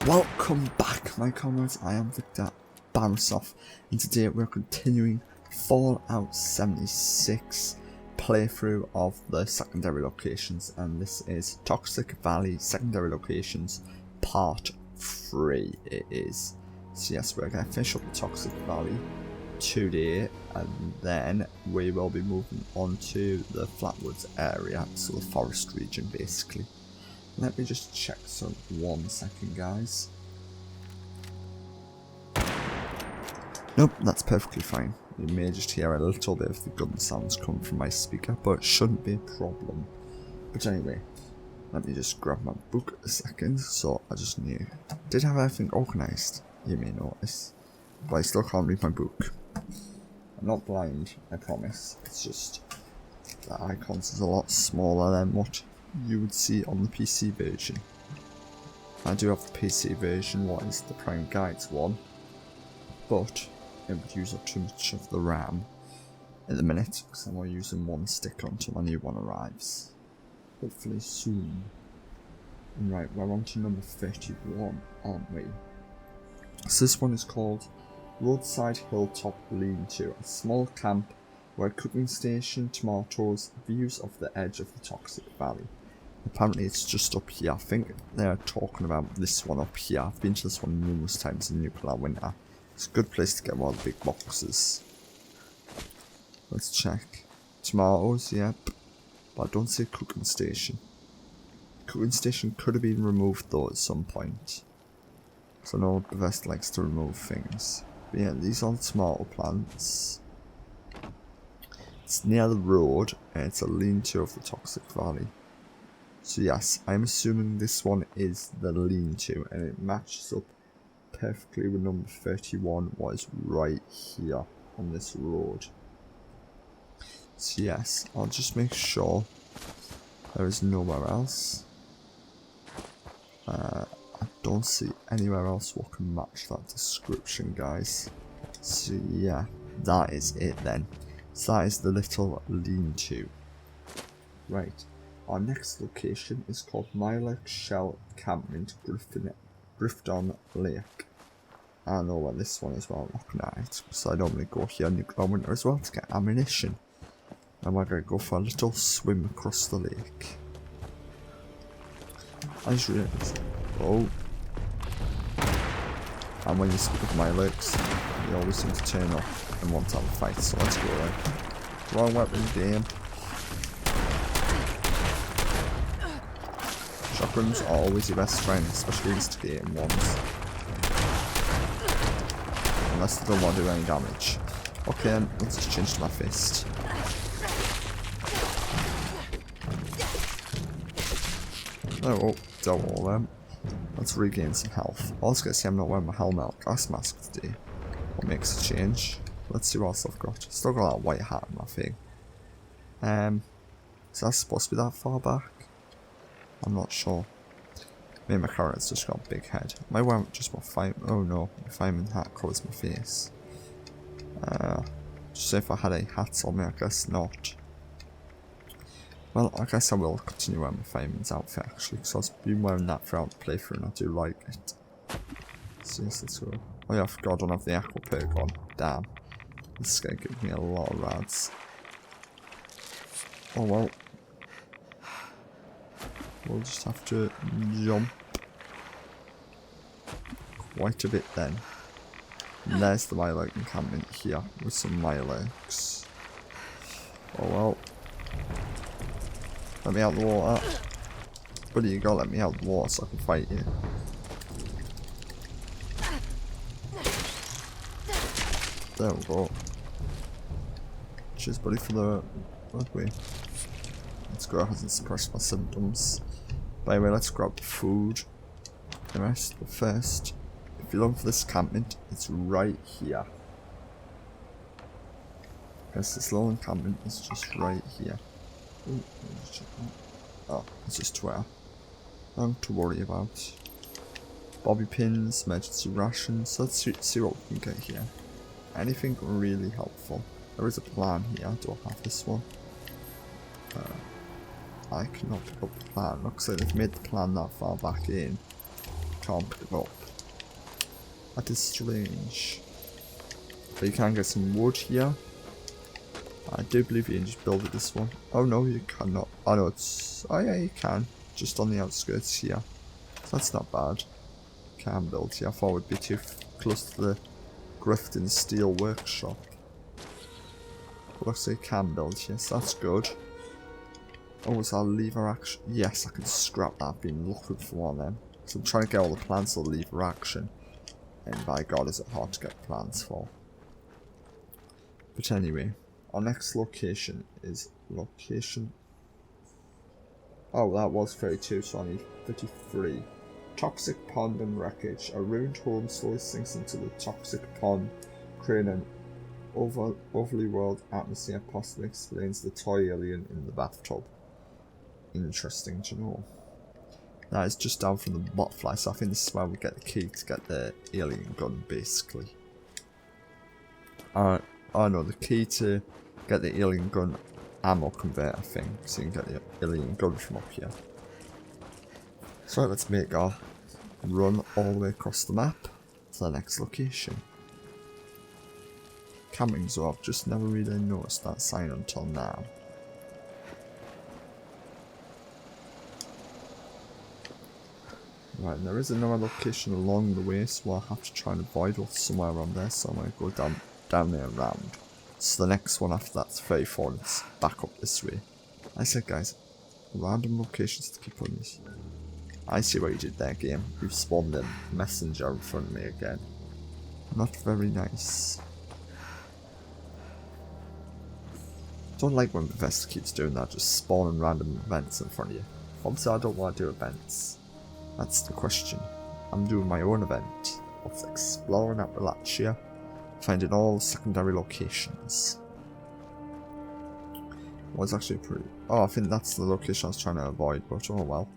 Welcome back, my comrades. I am Victor Bamsoff, and today we're continuing Fallout 76 playthrough of the secondary locations, and this is Toxic Valley Secondary Locations Part 3 it is. So yes, we're going to finish up the Toxic Valley today, and then we will be moving on to the Flatwoods area, so the forest region basically. Let me just check some 1 second, guys. Nope, that's perfectly fine. You may just hear a little bit of the gun sounds coming from my speaker, but it shouldn't be a problem. But anyway, let me just grab my book a second. So I just did have everything organised, you may notice, but I still can't read my book. I'm not blind, I promise. It's just the icons is a lot smaller than what you would see on the PC version. I do have the PC version, what is the Prime Guides one, but it would use up too much of the RAM at the minute because I'm only using one stick until my new one arrives. Hopefully soon. Right, we're on to number 31, aren't we? So this one is called Roadside Hilltop Lean-To, a small camp where cooking station, tomatoes, views of the edge of the Toxic Valley. Apparently it's just up here. I think they're talking about this one up here. I've been to this one numerous times in Nuclear Winter. It's a good place to get one of the big boxes. Let's check. Tomatoes, yep. But I don't see a cooking station. Cooking station could have been removed though at some point. So I know the Vest likes to remove things. But yeah, these are the tomato plants. It's near the road, and it's a lean-to of the Toxic Valley. So yes, I'm assuming this one is the lean-to, and it matches up perfectly with number 31, what is right here on this road. So yes, I'll just make sure there is nowhere else. I don't see anywhere else what can match that description, guys. So yeah, that is it then. So that is the little lean-to. Right, our next location is called Mielurk Shell Encampment, Grifton Lake. I know where this one is, well, I'm looking at it, so I normally go here in Nuclear Winter as well to get ammunition. And we're going to go for a little swim across the lake. I just realised, oh, and when you speak of Mielurks, they always seem to turn up and want to have a fight, so let's go then. Wrong weapon, game. Shotguns are always your best friend, especially instigating ones. Unless they don't want to do any damage. Okay, let's just change to my fist. Oh, don't all them. Let's regain some health. I was going to say I'm not wearing my helmet gas mask today. What makes a change? Let's see what else I've got. Still got that white hat in my thing. Is that supposed to be that far back? I'm not sure. Maybe my character's just got a big head. Am I wearing just my fireman? Oh no, my fireman hat covers my face. Just if I had any hats on me, I guess not. Well, I guess I will continue wearing my fireman's outfit actually, because I've been wearing that throughout the playthrough and I do like it. So yes, let's go. Oh yeah, I forgot I don't have the aqua perk on. Damn. This is going to give me a lot of rads. Oh well. We'll just have to jump quite a bit then. And there's the Mielurk encampment here with some Mielurks. Oh well. Let me out the water. Buddy, you gotta let me out the water so I can fight you. There we go. Cheers, buddy, for the rugby. Let's go, it hasn't suppressed my symptoms. But anyway, let's grab the food. The rest, but first, if you're looking for this encampment, it's right here. Because this little encampment is just right here. Ooh, oh, it's just where. Nothing to worry about. Bobby pins, emergency rations. Let's see what we can get here. Anything really helpful. There is a plan here. Do I have this one? I cannot pick up the plan. Looks like they've made the plan that far back in. can't pick it up. That is strange. But you can get some wood here. I do believe you can just build it this one. Oh no, you cannot. Oh no, it's... Oh yeah, you can. Just on the outskirts here. So that's not bad. Can build here. I thought it would be too close to the Grifton Steel Workshop. Looks like you can build here, so that's good. Oh, is that a lever action? Yes, I can scrap that. I've been looking for one of them. So I'm trying to get all the plants for lever action. And by God, is it hard to get plants for. But anyway, our next location is location... Oh, that was 32, so I need 33. Toxic Pond and Wreckage. A ruined home slowly sinks into the toxic pond, creating an overly world atmosphere, possibly explains the toy alien in the bathtub. Interesting to know. That is just down from the botfly, so I think this is where we get the key to get the alien gun, basically. Oh no, the key to get the alien gun ammo converter, I think, so you can get the alien gun from up here. So let's make our run all the way across the map to the next location. Camping zone, I've just never really noticed that sign until now. Right, and there is another location along the way, so I'll have to try and avoid what's somewhere around there, so I'm going to go down there around. So the next one after that's 34, and it's back up this way. I said, guys, random locations to keep on this. I see what you did there, game. You've spawned a messenger in front of me again. Not very nice. Don't like when Vista keeps doing that, just spawning random events in front of you. Obviously I don't want to do events. That's the question. I'm doing my own event of exploring Appalachia, finding all secondary locations. Was actually pretty... Oh, I think that's the location I was trying to avoid, but oh well.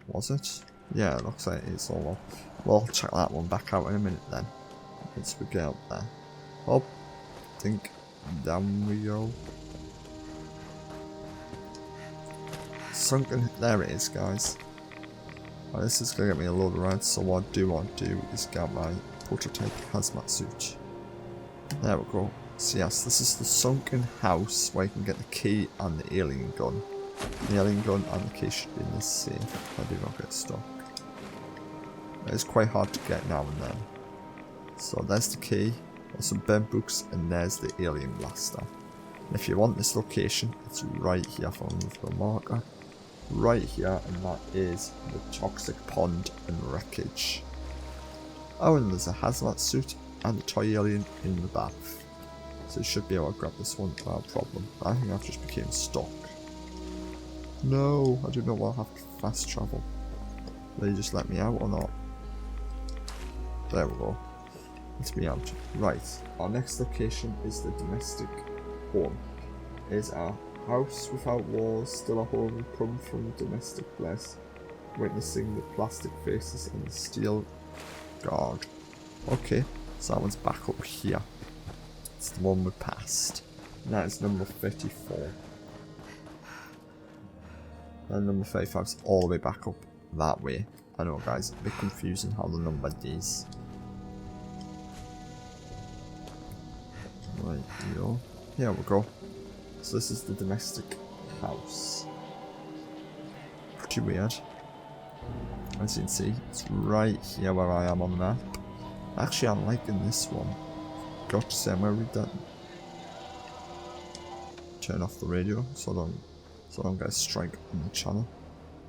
Was it? Yeah, it looks like it is. Oh well. We'll check that one back out in a minute then. Once we get up there. Oh, I think down we go. Sunken, there it is, guys. Oh, this is gonna get me a load of rides, so what I do want to do is get my prototype hazmat suit. There we go. So yes, this is the sunken house where you can get the key and the alien gun. The alien gun and the key should be in this safe if I do not get stuck. It's quite hard to get now and then. So there's the key, there's some burnt books, and there's the alien blaster. And if you want this location, it's right here. If I move the marker, right here, and that is the toxic pond and wreckage. Oh, and there's a hazmat suit and a toy alien in the bath. So you should be able to grab this one without a problem. I think I've just became stuck. No, I do not want to have to fast travel. Will you just let me out or not? There we go. Let me out. Right, our next location is the domestic home. It is our house without walls, still a home come from domestic bliss, witnessing the plastic faces and the steel guard. Okay, so that one's back up here. It's the one we passed. And that is number 34. And number 35 is all the way back up that way. I know, guys, a bit confusing how the number these. Right, here we go. So this is the domestic house. Pretty weird. As you can see, it's right here where I am on the map. Actually, I'm liking this one. Got to say, I'm gonna read that. Turn off the radio so I don't get a strike on the channel.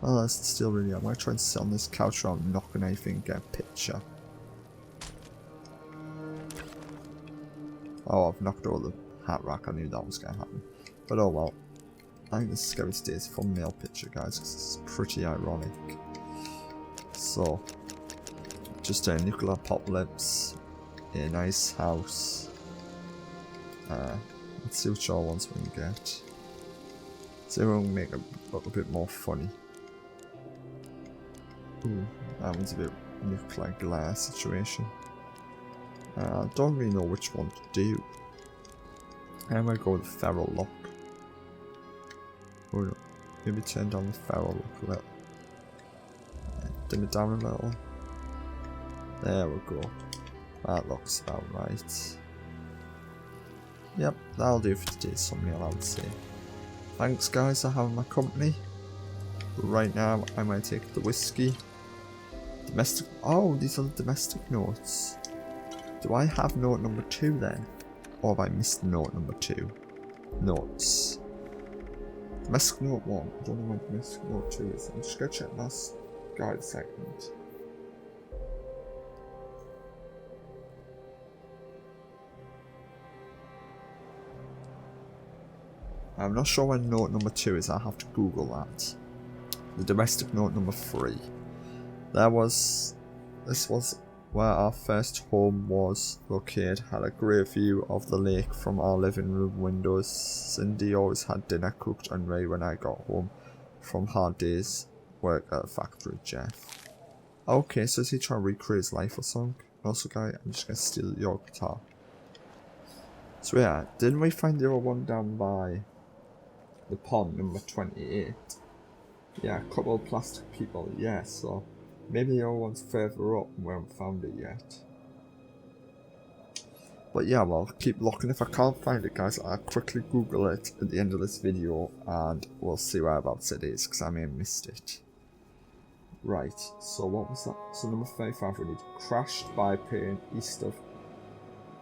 Oh, that's still really. I might try and sit on this couch without knocking anything and get a picture. Oh, I've knocked over the hat rack. I knew that was going to happen. But oh well. I think this is going to stay as a thumbnail picture, guys, because it's pretty ironic. So, just a nuclear apocalypse, a nice house. Let's see which all ones we can get. So we'll make it look a bit more funny. Ooh, that one's a bit nuclear glare situation. I don't really know which one to do. I'm gonna go with the feral look. Or maybe turn down the feral look a little. Dim it down a little. There we go. That looks about right. Yep, that'll do for today's thumbnail, I would say. Thanks guys for having my company. Right now, I might take the whiskey. Domestic. Oh, these are the domestic notes. Do I have note number 2 then? Or have I missed note number 2? Notes. Domestic note 1. I don't know what domestic note 2 is. I'm just gonna check this guide a second. I'm not sure when note number 2 is. I'll have to Google that. The domestic note number 3. This was where our first home was located. Had a great view of the lake from our living room windows. Cindy always had dinner cooked and ready when I got home from hard days work at the factory. Jeff. Okay, so is he trying to recreate his life or something? Also, guy, I'm just gonna steal your guitar. So yeah, didn't we find the other one down by the pond, number 28? Yeah, a couple of plastic people, yeah, so maybe the other one's further up and we haven't found it yet. But yeah, well, keep looking. If I can't find it, guys, I'll quickly Google it at the end of this video and we'll see whereabouts it is, because I may have missed it. Right, so what was that? So number 35, we need crashed biplane east of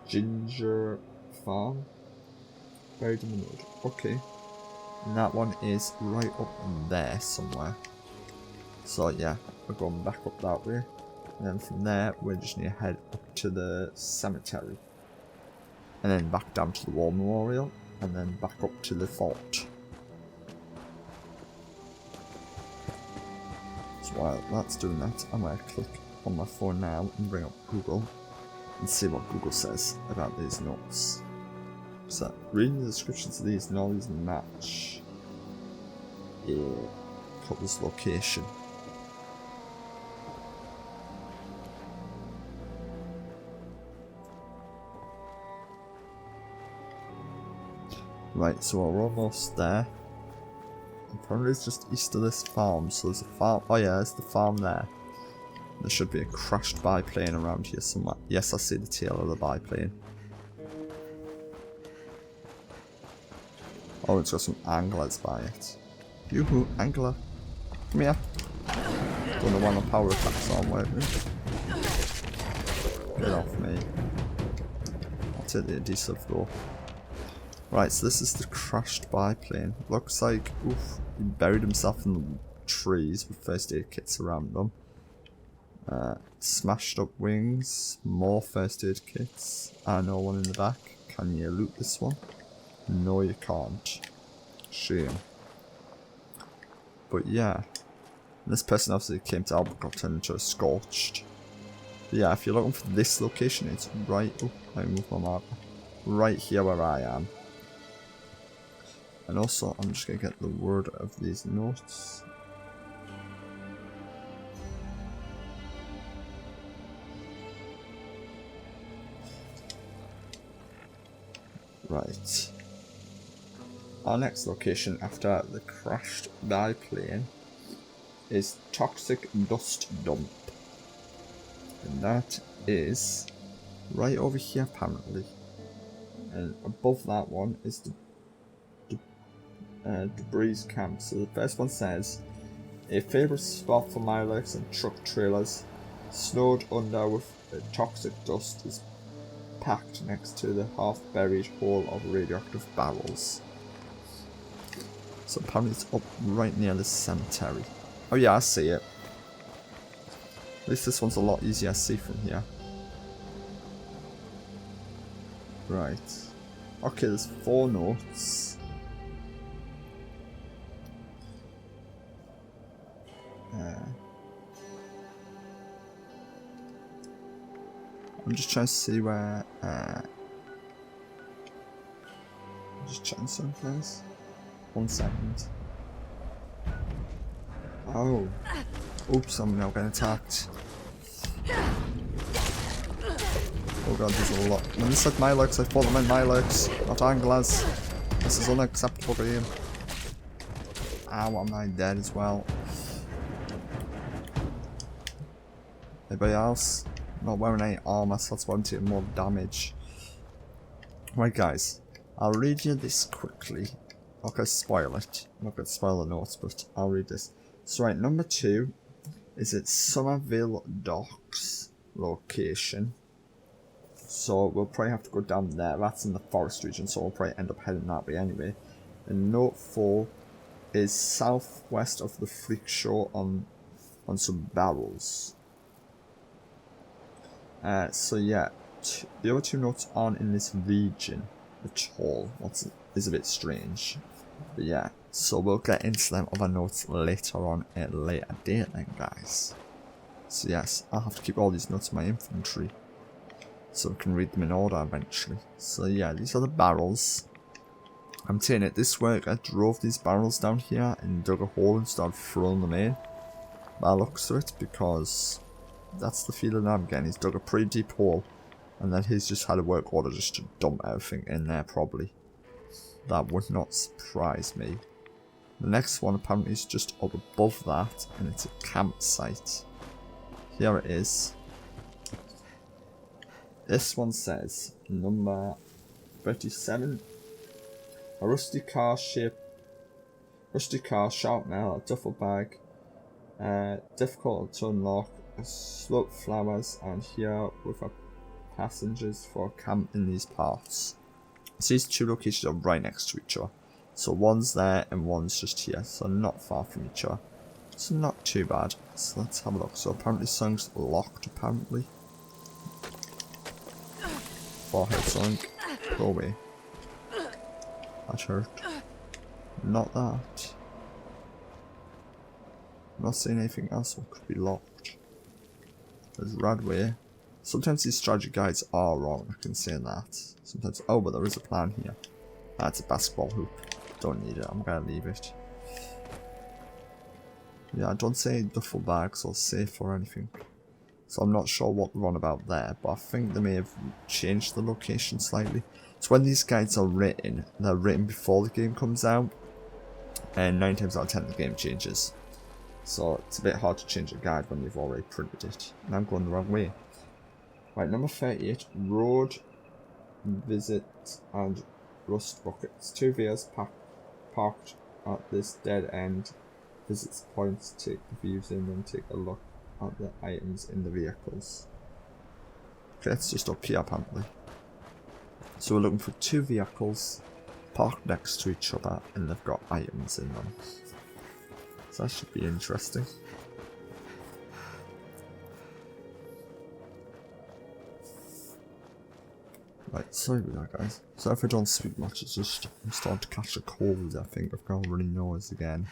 Ginger Farm. Buried in the mud. Okay. And that one is right up there somewhere. So yeah, we're going back up that way. And then from there, we just need to head up to the cemetery. And then back down to the war memorial. And then back up to the fort. So while that's doing that, I'm going to click on my phone now and bring up Google. And see what Google says about these notes. So, reading the descriptions of these, and all these match a couple's location. Right, so we're almost there. Apparently it's just east of this farm, so there's a farm. Oh yeah, there's the farm there. There should be a crashed biplane around here somewhere. Yes, I see the tail of the biplane. Oh, it's got some anglers by it. Yoo-hoo, angler. Come here. Don't know why my power attacks aren't working. Get off me. I'll take the adhesive though. Right, so this is the crashed biplane. Looks like, oof, he buried himself in the trees with first aid kits around them. Smashed up wings, more first aid kits. I know one in the back. Can you loot this one? No, you can't. Shame. But yeah, this person obviously came to Albert, got turned into a scorched. But yeah, if you're looking for this location, it's right. Oh, I moved my marker. Right here where I am. And also, I'm just gonna get the word of these notes. Right. Our next location after the crashed biplane is Toxic Dust Dump. And that is right over here apparently. And above that one is the debris camp. So the first one says, a favourite spot for Mielurks and truck trailers, snowed under with toxic dust, is packed next to the half-buried hole of radioactive barrels. So apparently it's up right near the cemetery. Oh yeah, I see it. At least this one's a lot easier to see from here. Right. Okay, there's 4 notes. I'm just trying to see where. Just checking someplace. 1 second. Oh. Oops, I'm now getting attacked. Oh god, there's a lot. When this said Mielurks, I thought they meant Mielurks, not anglers. This is unacceptable game. Ow, am I dead as well? Anybody else? not wearing any armor, so that's why I'm taking more damage. Right guys, I'll read you this quickly. I'm not going to spoil it. I'm not going to spoil the notes, but I'll read this. So right, number 2 is at Somerville Docks location. So we'll probably have to go down there. That's in the forest region, so we'll probably end up heading that way anyway. And note 4 is southwest of the freak show on some barrels. So yeah, the other 2 notes aren't in this region at all, which is a bit strange. But yeah, so we'll get into them other notes later on at a later date then, guys. So yes, I'll have to keep all these notes in my inventory so we can read them in order eventually. So yeah, these are the barrels. I'm taking it this work. I drove these barrels down here and dug a hole and started throwing them in. By the looks of it, because that's the feeling I'm getting. He's dug a pretty deep hole, and then he's just had a work order just to dump everything in there probably. That would not surprise me. The next one apparently is just up above that, and it's a campsite. Here it is. This one says, number 37. A rusty car, sharp nail, a duffel bag, difficult to unlock, slope flowers, and here with our passengers for a camp in these parts. So these 2 locations are right next to each other. So one's there and one's just here, so not far from each other. So not too bad. So let's have a look. So apparently something's locked, apparently. Forehead something. Go away. That hurt. Not that. I'm not seeing anything else that could be locked. There's Radway. Sometimes these strategy guides are wrong, I can say that. Sometimes, oh, but there is a plan here. That's a basketball hoop. Don't need it, I'm gonna leave it. Yeah, I don't say duffel bags or safe or anything. So I'm not sure what they're on about there, but I think they may have changed the location slightly. So when these guides are written, they're written before the game comes out. And 9 times out of 10 the game changes. So it's a bit hard to change a guide when you've already printed it. And I'm going the wrong way. Right, number 38, Road, Visit and Rustbuckets. 2 vehicles parked at this dead end. Visits points, take the views in and take a look at the items in the vehicles. Okay, it's just up here apparently. So we're looking for 2 vehicles parked next to each other and they've got items in them. So that should be interesting. Right, sorry about that guys. So if I don't speak much, it's just I'm starting to catch a cold, I think. I've got a runny nose again.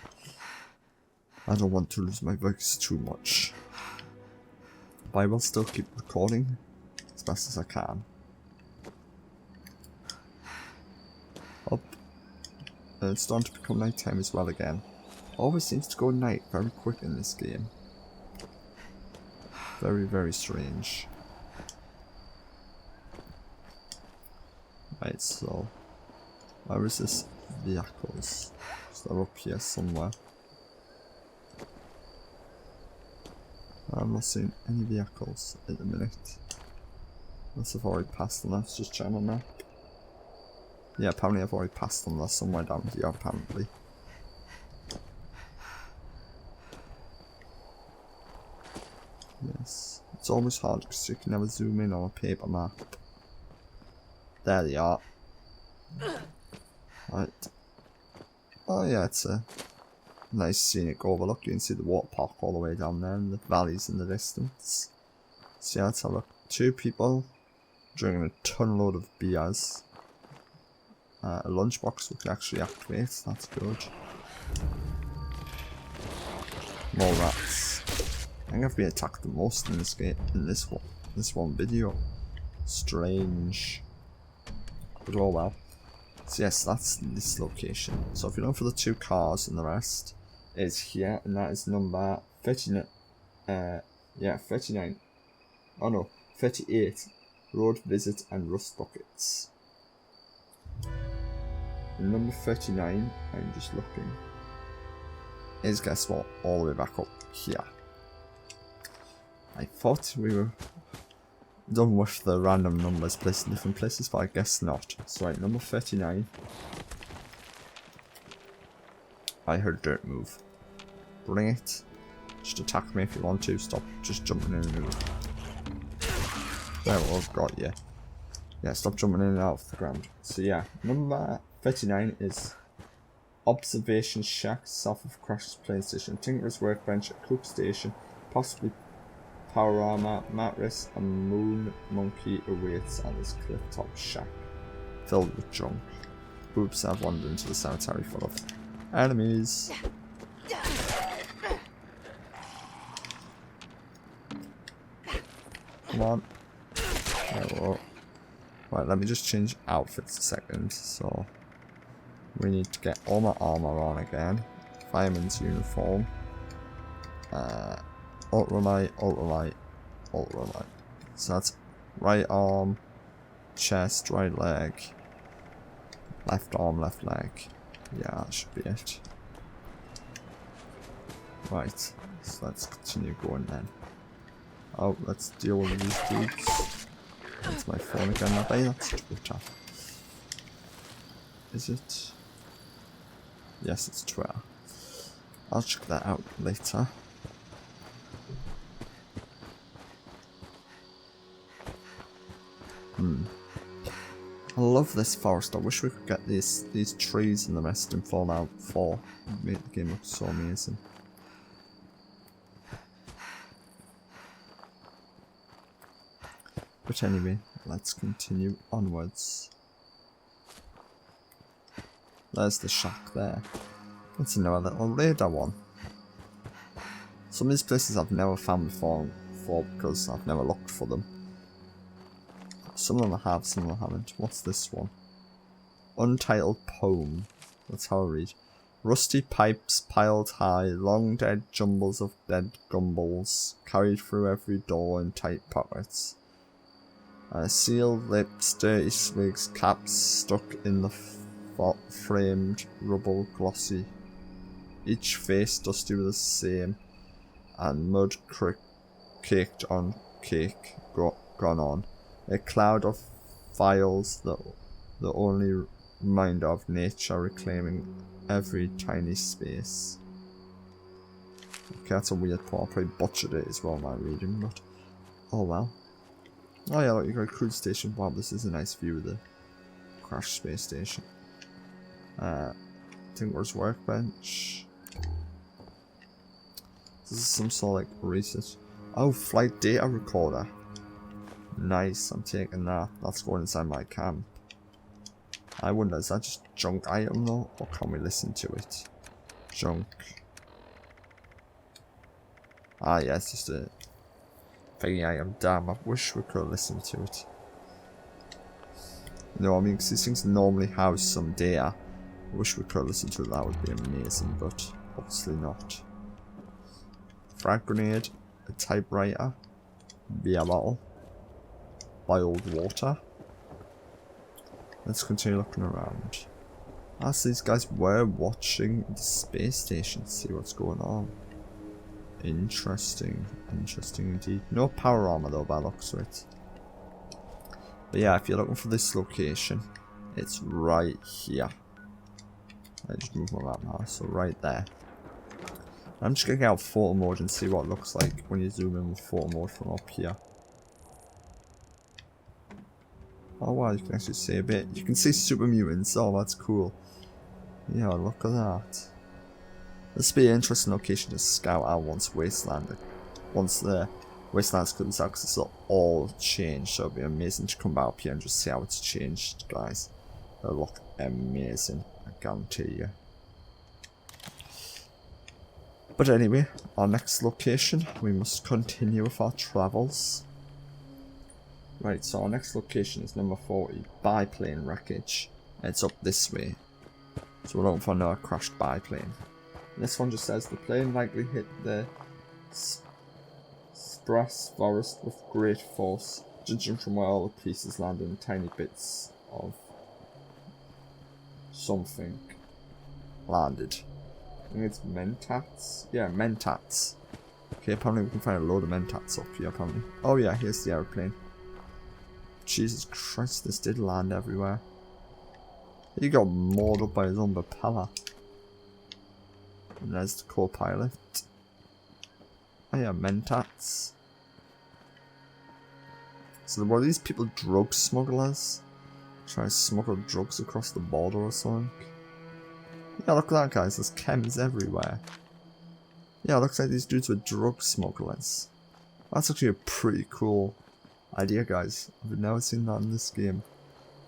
I don't want to lose my voice too much. But I will still keep recording as best as I can. Up. And it's starting to become night time as well again. Always seems to go night very quick in this game. Very, very strange. Right, so where is this vehicles? So they're up here somewhere. I'm not seeing any vehicles at the minute. Unless I've already passed them, let's just check on that. Yeah, apparently I've already passed them, they're somewhere down here apparently. Yes, it's almost hard because you can never zoom in on a paper map. There they are. Right. Oh yeah, it's a nice scenic overlook. You can see the water park all the way down there and the valleys in the distance. So yeah, let's have a look. 2 people drinking a ton load of beers. A lunchbox we can actually activate, that's good. More rats. I think I've been attacked the most in this game, in this one video. Strange. But oh well. So yes, that's this location. So if you're looking for the 2 cars and the rest is here, and that is number 39. Yeah, 39. Oh no, 38. Road Visit and Rustbuckets. And number 39, I'm just looking, is, guess what, all the way back up here. I thought we were Done with the random numbers placed in different places, but I guess not. So right, number 39. I heard dirt move. Bring it. Just attack me if you want to. Stop just jumping in and out. There, I've got you. Yeah, stop jumping in and out of the ground. So yeah, number 39 is Observation Shack, south of Crash's plane station. Tinker's workbench, a cook station, possibly panorama, mattress, and moon monkey awaits at this cliff-top shack, filled with junk. Boobs have wandered into the cemetery full of enemies. Come on. There we go. Right, let me just change outfits a second. So we need to get all my armor on again. Fireman's uniform. Ultralight, ultralight, ultralight. So that's right arm, chest, right leg, left arm, left leg. Yeah, that should be it. Right, so let's continue going then. Oh, let's deal with these dudes. That's my phone again. I bet that's Twitter. Is it? Yes, it's Twitter. I'll check that out later. I love this forest. I wish we could get these trees and the rest in Fallout 4. Make the game look so amazing. But anyway, let's continue onwards. There's the shack there. Let's another little radar one. Some of these places I've never found before because I've never looked for them. Some of them I have, some of them I haven't. What's this one? Untitled Poem. That's how I read. Rusty pipes piled high, long dead jumbles of dead gumbles, carried through every door in tight pockets. Sealed lips, dirty swigs, caps stuck in the framed rubble glossy. Each face dusty with the same, and mud caked on cake gone on. A cloud of files that the only reminder of nature reclaiming every tiny space. Okay, that's a weird part. I probably butchered it as well, my reading, but oh well. Oh yeah, look, you got a cruise station. Wow, this is a nice view of the crash space station. Tinker's workbench. This is some sort of like research. Oh, flight data recorder. Nice, I'm taking that. That's going inside my camp. I wonder, is that just junk item though? Or can we listen to it? Junk. Ah yeah, it's just a thingy item. Damn, I wish we could listen to it. No, I mean, because these things normally house some data. I wish we could listen to it, that would be amazing, but obviously not. Frag grenade, a typewriter, beer bottle. Boiled water. Let's continue looking around. As these guys were watching the space station, see what's going on. Interesting, interesting indeed. No power armor though, by the looks of it. But yeah, if you're looking for this location, it's right here. I just moved my map now, so right there. I'm just gonna get out photo mode and see what it looks like when you zoom in with photo mode from up here. Oh wow, you can actually see a bit. You can see super mutants. Oh, that's cool. Yeah, look at that. This would be an interesting location to scout out once the Wastelands comes out, because it'll all change. So it'll be amazing to come out here and just see how it's changed, guys. It'll look amazing, I guarantee you. But anyway, our next location, we must continue with our travels. Right, so our next location is number 40, Biplane Wreckage. It's up this way. So we're looking for another crashed biplane. This one just says the plane likely hit the Sprass forest with great force, judging from where all the pieces landed in tiny bits of something landed. I think it's mentats? Yeah, mentats. Okay, apparently we can find a load of mentats up here, apparently. Oh yeah, here's the aeroplane. Jesus Christ, this did land everywhere. He got mauled up by his own propeller. And there's the co-pilot. Oh yeah, Mentats. So were these people drug smugglers? Trying to smuggle drugs across the border or something? Yeah, look at that, guys. There's chems everywhere. Yeah, it looks like these dudes were drug smugglers. That's actually a pretty cool idea, guys. I've never seen that in this game.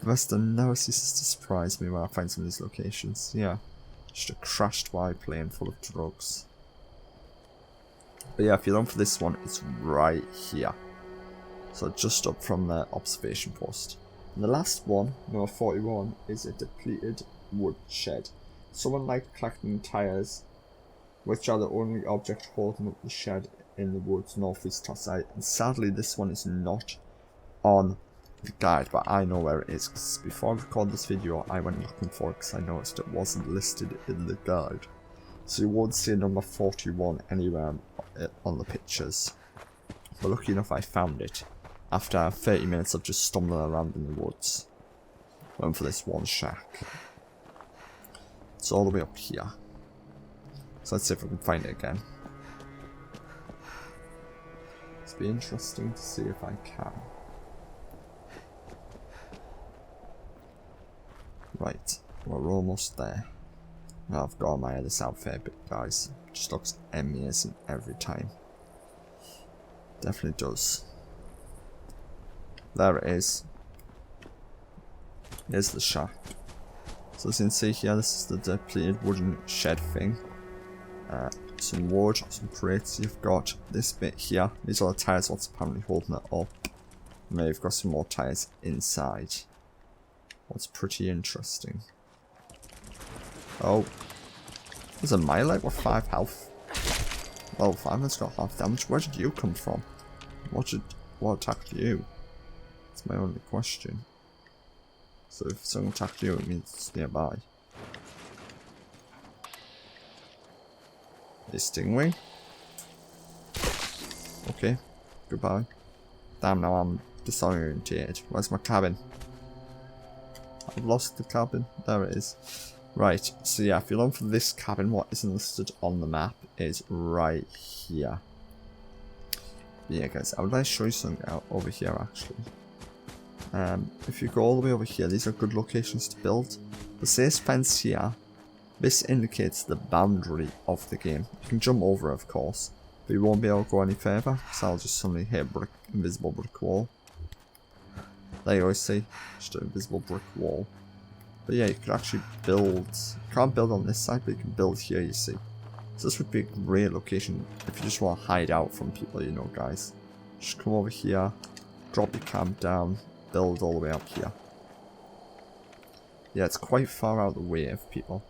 Vista never ceases to surprise me when I find some of these locations. Yeah, just a crashed biplane full of drugs. But yeah, if you're looking for this one, it's right here. So just up from the observation post. And the last one, number 41, is a depleted woodshed. Someone like collecting tyres, which are the only object holding up the shed in the woods northeast Torside. And sadly, this one is not on the guide, but I know where it is. Because before I recorded this video, I went looking for it because I noticed it wasn't listed in the guide. So you won't see number 41 anywhere on the pictures. But lucky enough, I found it after 30 minutes of just stumbling around in the woods. Went for this one shack. It's all the way up here. So let's see if we can find it again. It'll be interesting to see if I can. Right, we're almost there. Now I've got my this outfit, but guys, it just looks amazing every time. Definitely does. There it is. Here's the shack. So as you can see here, this is the depleted wooden shed thing. Some wood, some crates. You've got this bit here. These are the tyres what's apparently holding it up. And then you've got some more tyres inside. What's pretty interesting. Oh. There's a Mielurk with 5 health. Well, 5 has got half damage. Where did you come from? What attacked you? That's my only question. So if someone attacked you, it means it's nearby. A stingray? Okay, goodbye. Damn, now I'm disorientated. Where's my cabin? I've lost the cabin. There it is. Right, so yeah, if you're looking for this cabin, what isn't listed on the map is right here. Yeah, guys, I would like to show you something out over here, actually. If you go all the way over here, these are good locations to build. The safe fence here, this indicates the boundary of the game. You can jump over, of course, but you won't be able to go any further, so I'll just suddenly hit a invisible brick wall. There you always see, just an invisible brick wall. But yeah, you could actually build, you can't build on this side, but you can build here, you see. So this would be a great location if you just want to hide out from people, you know, guys. Just come over here, drop your camp down, build all the way up here. Yeah, it's quite far out of the way of people.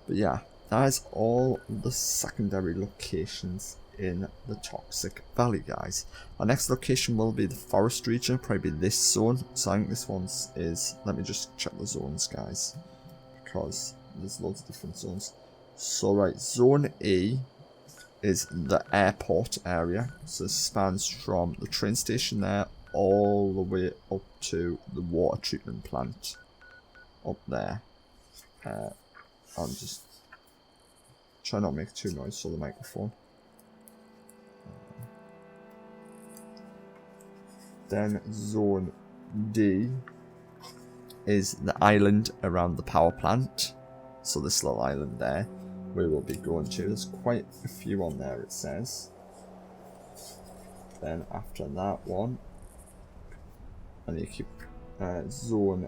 But yeah, that is all the secondary locations in the Toxic Valley, guys. Our next location will be the forest region, probably this zone. So I think this one's is, let me just check the zones, guys, because there's loads of different zones. So right, zone E is the airport area, so it spans from the train station there all the way up to the water treatment plant up there. I'm just trying not to make too noise for the microphone. Then zone D is the island around the power plant. So this little island there we will be going to. There's quite a few on there, it says. Then after that one, and you keep zone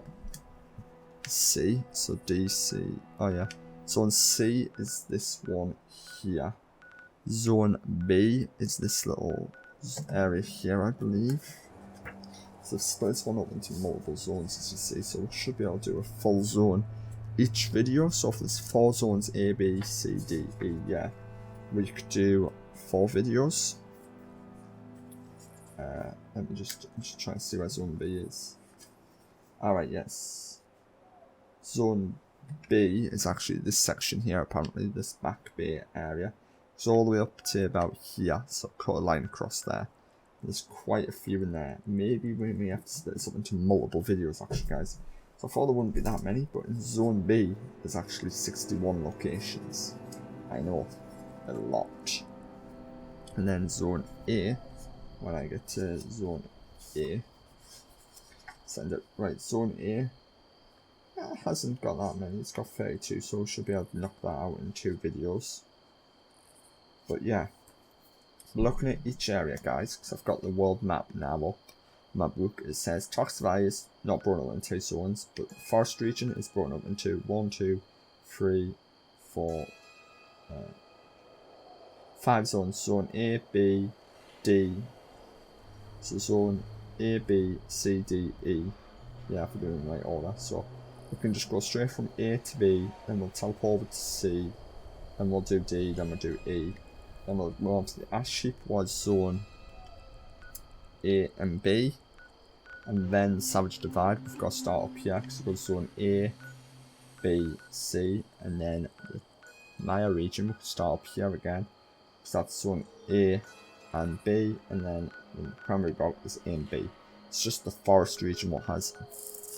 C, so DC, oh yeah, zone C is this one here. Zone B is this little area here, I believe. So split this one up into multiple zones, as you see, so we should be able to do a full zone each video. So if there's 4 zones, A, B, C, D, E, yeah, we could do 4 videos. Let me just try and see where zone B is. Alright, yes. Zone B is actually this section here, apparently, this back bay area. It's all the way up to about here, so cut a line across there. There's quite a few in there. Maybe we may have to split this up into multiple videos actually, guys. So I thought there wouldn't be that many, but in Zone B, there's actually 61 locations. I know, a lot. And then Zone A, when I get to Zone A, send it, right, Zone A, hasn't got that many, it's got 32, so we should be able to knock that out in 2 videos. But yeah, looking at each area, guys, because I've got the world map now up. My book, it says Toxify is not broken up into 2 zones, but the forest region is broken up into 1, 2, 3, 4, 5 zones. Zone A, B, D. So zone A, B, C, D, E. Yeah, if we're doing the right order. So we can just go straight from A to B, then we'll teleport over to C, then we'll do D, then we'll do E. Then we'll move on to the ash heap, was zone A and B. And then Savage Divide, we've got to start up here, because we've got zone A, B, C, and then the Maya region, we'll start up here again, because that's zone A and B, and then the primary block is A and B. It's just the forest region what has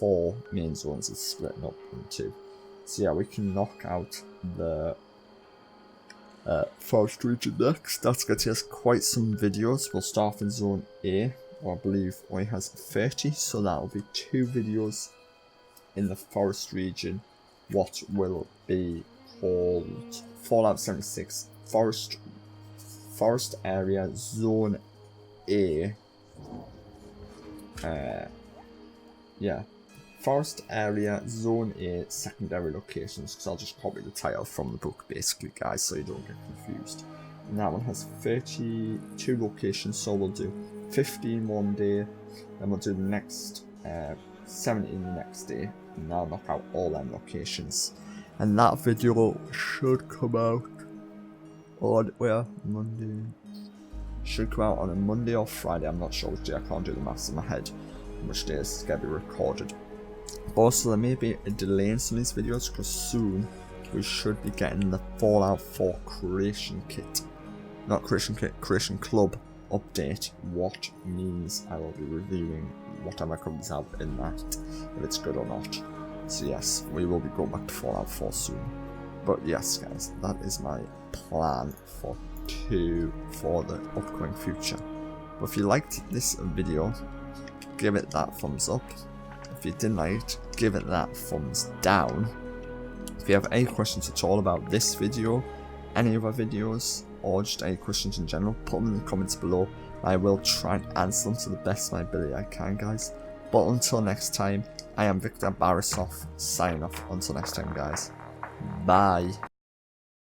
4 main zones, it's splitting up into. So yeah, we can knock out the forest region next. That's going to take us quite some videos. We'll start in zone A. I believe only has 30, so that'll be 2 videos in the forest region. What will be called Fallout 76 forest area zone A. Yeah, forest area zone A secondary locations, because I'll just copy the title from the book basically, guys, so you don't get confused. And that one has 32 locations, so we'll do 15 one day, then we'll do the next 17 the next day, and that'll knock out all them locations. And that video should come out on Monday. Should come out on a Monday or Friday. I'm not sure which day. I can't do the maths in my head. Which day is going to be recorded. But also there may be a delay in some of these videos, because soon we should be getting the Fallout 4 creation kit. Not creation kit, creation club update, what means I will be reviewing whatever comes out in that, if it's good or not. So yes, we will be going back to Fallout 4 soon. But yes guys, that is my plan for the upcoming future. But if you liked this video, give it that thumbs up. If you didn't like it, give it that thumbs down. If you have any questions at all about this video, any other videos, or just any questions in general, put them in the comments below. I will try and answer them to the best of my ability I can, guys. But until next time, I am Victor Barisov, signing off. Until next time, guys. Bye.